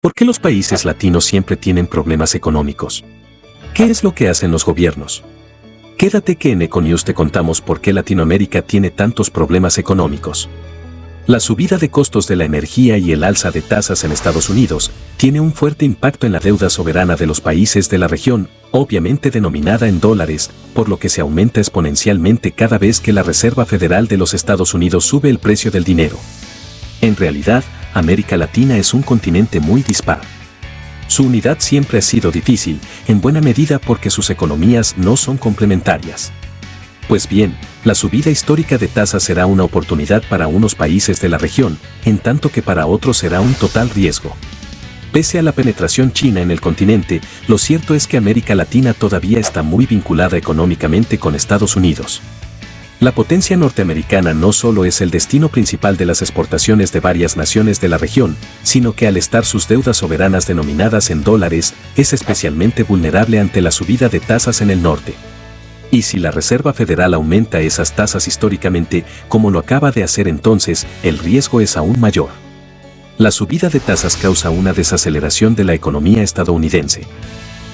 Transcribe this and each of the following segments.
¿Por qué los países latinos siempre tienen problemas económicos? ¿Qué es lo que hacen los gobiernos? Quédate que en Econews te contamos por qué Latinoamérica tiene tantos problemas económicos. La subida de costos de la energía y el alza de tasas en Estados Unidos tiene un fuerte impacto en la deuda soberana de los países de la región, obviamente denominada en dólares, por lo que se aumenta exponencialmente cada vez que la Reserva Federal de los Estados Unidos sube el precio del dinero. En realidad, América Latina es un continente muy dispar. Su unidad siempre ha sido difícil, en buena medida porque sus economías no son complementarias. Pues bien, la subida histórica de tasas será una oportunidad para unos países de la región, en tanto que para otros será un total riesgo. Pese a la penetración china en el continente, lo cierto es que América Latina todavía está muy vinculada económicamente con Estados Unidos. La potencia norteamericana no solo es el destino principal de las exportaciones de varias naciones de la región, sino que al estar sus deudas soberanas denominadas en dólares, es especialmente vulnerable ante la subida de tasas en el norte. Y si la Reserva Federal aumenta esas tasas históricamente, como lo acaba de hacer entonces, el riesgo es aún mayor. La subida de tasas causa una desaceleración de la economía estadounidense.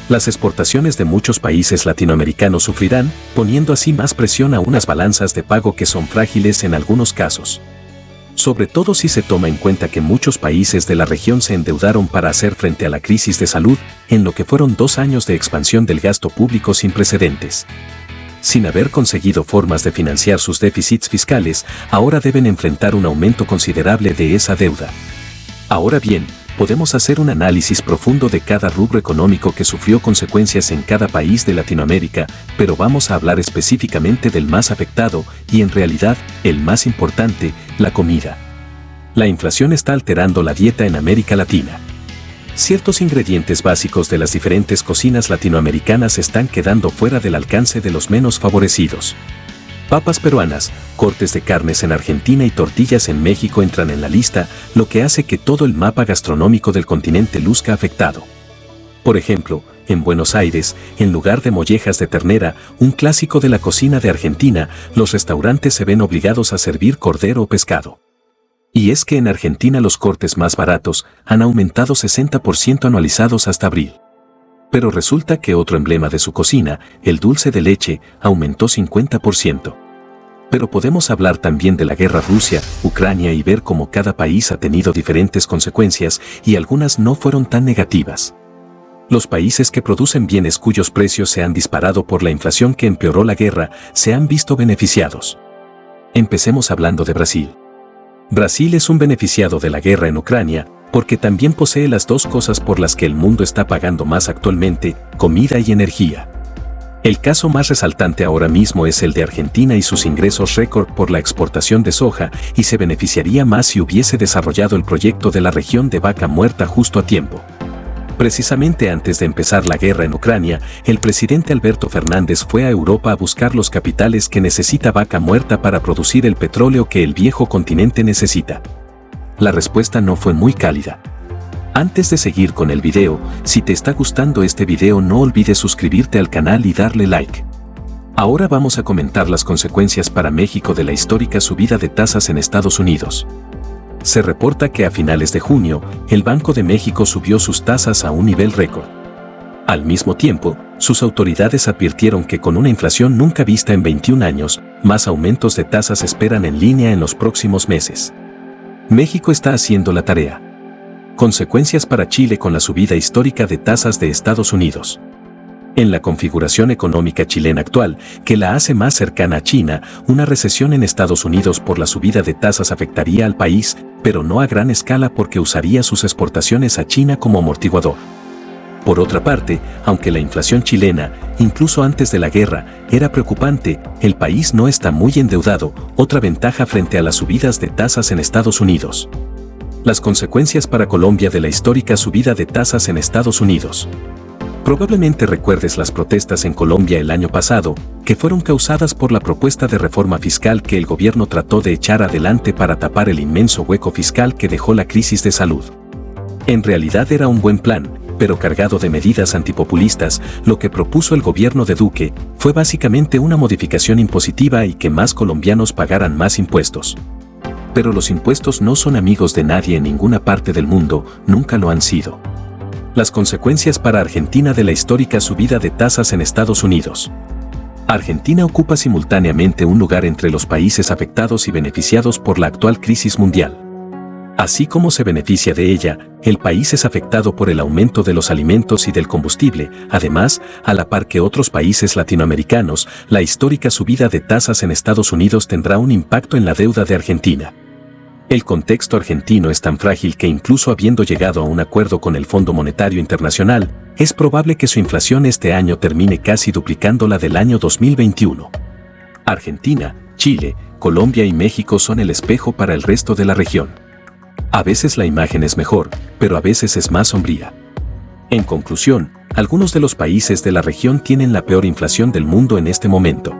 Las exportaciones de muchos países latinoamericanos sufrirán, poniendo así más presión a unas balanzas de pago que son frágiles en algunos casos. Sobre todo si se toma en cuenta que muchos países de la región se endeudaron para hacer frente a la crisis de salud, en lo que fueron 2 años de expansión del gasto público sin precedentes. Sin haber conseguido formas de financiar sus déficits fiscales, ahora deben enfrentar un aumento considerable de esa deuda. Ahora bien, podemos hacer un análisis profundo de cada rubro económico que sufrió consecuencias en cada país de Latinoamérica, pero vamos a hablar específicamente del más afectado y en realidad, el más importante, la comida. La inflación está alterando la dieta en América Latina. Ciertos ingredientes básicos de las diferentes cocinas latinoamericanas están quedando fuera del alcance de los menos favorecidos. Papas peruanas, cortes de carnes en Argentina y tortillas en México entran en la lista, lo que hace que todo el mapa gastronómico del continente luzca afectado. Por ejemplo, en Buenos Aires, en lugar de mollejas de ternera, un clásico de la cocina de Argentina, los restaurantes se ven obligados a servir cordero o pescado. Y es que en Argentina los cortes más baratos han aumentado 60% anualizados hasta abril. Pero resulta que otro emblema de su cocina, el dulce de leche, aumentó 50%. Pero podemos hablar también de la guerra Rusia-Ucrania y ver cómo cada país ha tenido diferentes consecuencias y algunas no fueron tan negativas. Los países que producen bienes cuyos precios se han disparado por la inflación que empeoró la guerra, se han visto beneficiados. Empecemos hablando de Brasil. Brasil es un beneficiado de la guerra en Ucrania, porque también posee las dos cosas por las que el mundo está pagando más actualmente, comida y energía. El caso más resaltante ahora mismo es el de Argentina y sus ingresos récord por la exportación de soja, y se beneficiaría más si hubiese desarrollado el proyecto de la región de Vaca Muerta justo a tiempo. Precisamente antes de empezar la guerra en Ucrania, el presidente Alberto Fernández fue a Europa a buscar los capitales que necesita Vaca Muerta para producir el petróleo que el viejo continente necesita. La respuesta no fue muy cálida. Antes de seguir con el video, si te está gustando este video no olvides suscribirte al canal y darle like. Ahora vamos a comentar las consecuencias para México de la histórica subida de tasas en Estados Unidos. Se reporta que a finales de junio, el Banco de México subió sus tasas a un nivel récord. Al mismo tiempo, sus autoridades advirtieron que con una inflación nunca vista en 21 años, más aumentos de tasas esperan en línea en los próximos meses. México está haciendo la tarea. Consecuencias para Chile con la subida histórica de tasas de Estados Unidos. En la configuración económica chilena actual, que la hace más cercana a China, una recesión en Estados Unidos por la subida de tasas afectaría al país, pero no a gran escala porque usaría sus exportaciones a China como amortiguador. Por otra parte, aunque la inflación chilena, incluso antes de la guerra, era preocupante, el país no está muy endeudado, otra ventaja frente a las subidas de tasas en Estados Unidos. Las consecuencias para Colombia de la histórica subida de tasas en Estados Unidos. Probablemente recuerdes las protestas en Colombia el año pasado, que fueron causadas por la propuesta de reforma fiscal que el gobierno trató de echar adelante para tapar el inmenso hueco fiscal que dejó la crisis de salud. En realidad era un buen plan, pero cargado de medidas antipopulistas, lo que propuso el gobierno de Duque fue básicamente una modificación impositiva y que más colombianos pagaran más impuestos. Pero los impuestos no son amigos de nadie en ninguna parte del mundo, nunca lo han sido. Las consecuencias para Argentina de la histórica subida de tasas en Estados Unidos. Argentina ocupa simultáneamente un lugar entre los países afectados y beneficiados por la actual crisis mundial. Así como se beneficia de ella, el país es afectado por el aumento de los alimentos y del combustible. Además, a la par que otros países latinoamericanos, la histórica subida de tasas en Estados Unidos tendrá un impacto en la deuda de Argentina. El contexto argentino es tan frágil que incluso habiendo llegado a un acuerdo con el Fondo Monetario Internacional, es probable que su inflación este año termine casi duplicando la del año 2021. Argentina, Chile, Colombia y México son el espejo para el resto de la región. A veces la imagen es mejor, pero a veces es más sombría. En conclusión, algunos de los países de la región tienen la peor inflación del mundo en este momento.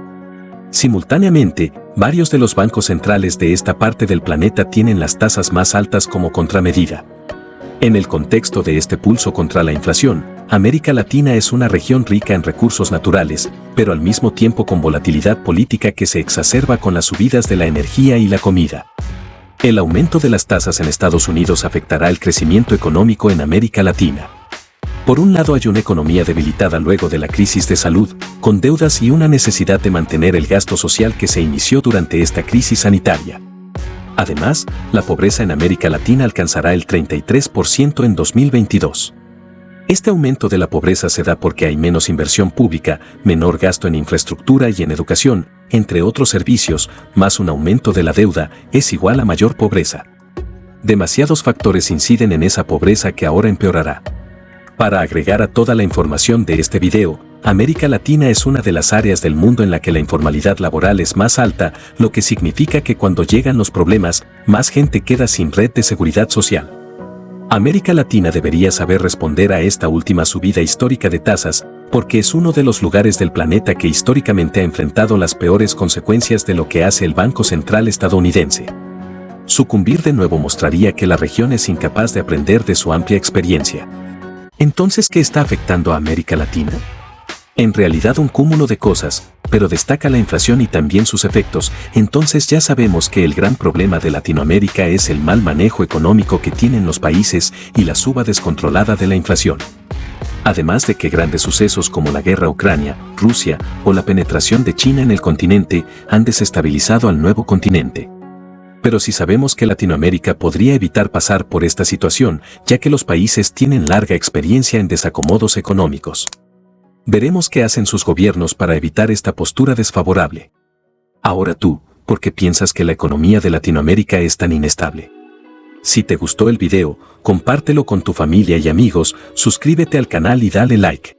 Simultáneamente, varios de los bancos centrales de esta parte del planeta tienen las tasas más altas como contramedida. En el contexto de este pulso contra la inflación, América Latina es una región rica en recursos naturales, pero al mismo tiempo con volatilidad política que se exacerba con las subidas de la energía y la comida. El aumento de las tasas en Estados Unidos afectará el crecimiento económico en América Latina. Por un lado hay una economía debilitada luego de la crisis de salud, con deudas y una necesidad de mantener el gasto social que se inició durante esta crisis sanitaria. Además, la pobreza en América Latina alcanzará el 33% en 2022. Este aumento de la pobreza se da porque hay menos inversión pública, menor gasto en infraestructura y en educación, entre otros servicios, más un aumento de la deuda, es igual a mayor pobreza. Demasiados factores inciden en esa pobreza que ahora empeorará. Para agregar a toda la información de este video, América Latina es una de las áreas del mundo en la que la informalidad laboral es más alta, lo que significa que cuando llegan los problemas, más gente queda sin red de seguridad social. América Latina debería saber responder a esta última subida histórica de tasas, porque es uno de los lugares del planeta que históricamente ha enfrentado las peores consecuencias de lo que hace el Banco Central estadounidense. Sucumbir de nuevo mostraría que la región es incapaz de aprender de su amplia experiencia. Entonces, ¿qué está afectando a América Latina? En realidad un cúmulo de cosas, pero destaca la inflación y también sus efectos. Entonces ya sabemos que el gran problema de Latinoamérica es el mal manejo económico que tienen los países y la suba descontrolada de la inflación. Además de que grandes sucesos como la guerra Ucrania, Rusia o la penetración de China en el continente han desestabilizado al nuevo continente. Pero si sabemos que Latinoamérica podría evitar pasar por esta situación, ya que los países tienen larga experiencia en desacomodos económicos. Veremos qué hacen sus gobiernos para evitar esta postura desfavorable. Ahora tú, ¿por qué piensas que la economía de Latinoamérica es tan inestable? Si te gustó el video, compártelo con tu familia y amigos, suscríbete al canal y dale like.